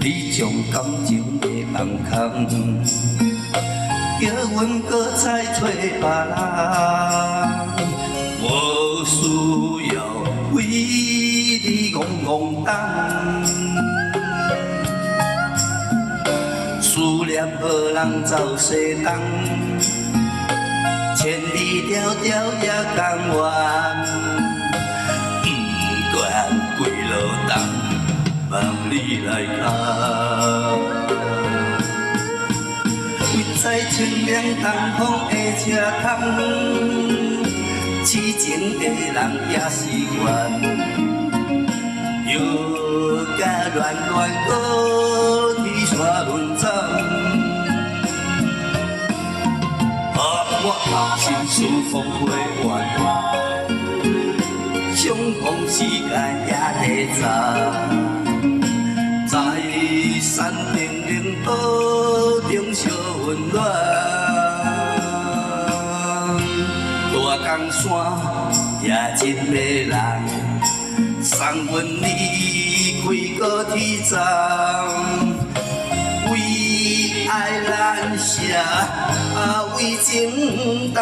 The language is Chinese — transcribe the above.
你将感情的放空，叫阮搁再找别人，无需要为你戆戆当。思念无人走西东，千里迢迢也甘愿，不管几路东，望你来牵。为在清凉东风的车窗，痴情的人也是缘。又甲恋恋搁天山轮转，我心事风花完，相逢时间也在在山顶灵宝中烧温暖，大江山也真迷人。送阮离开高铁站，为爱难舍，为情重。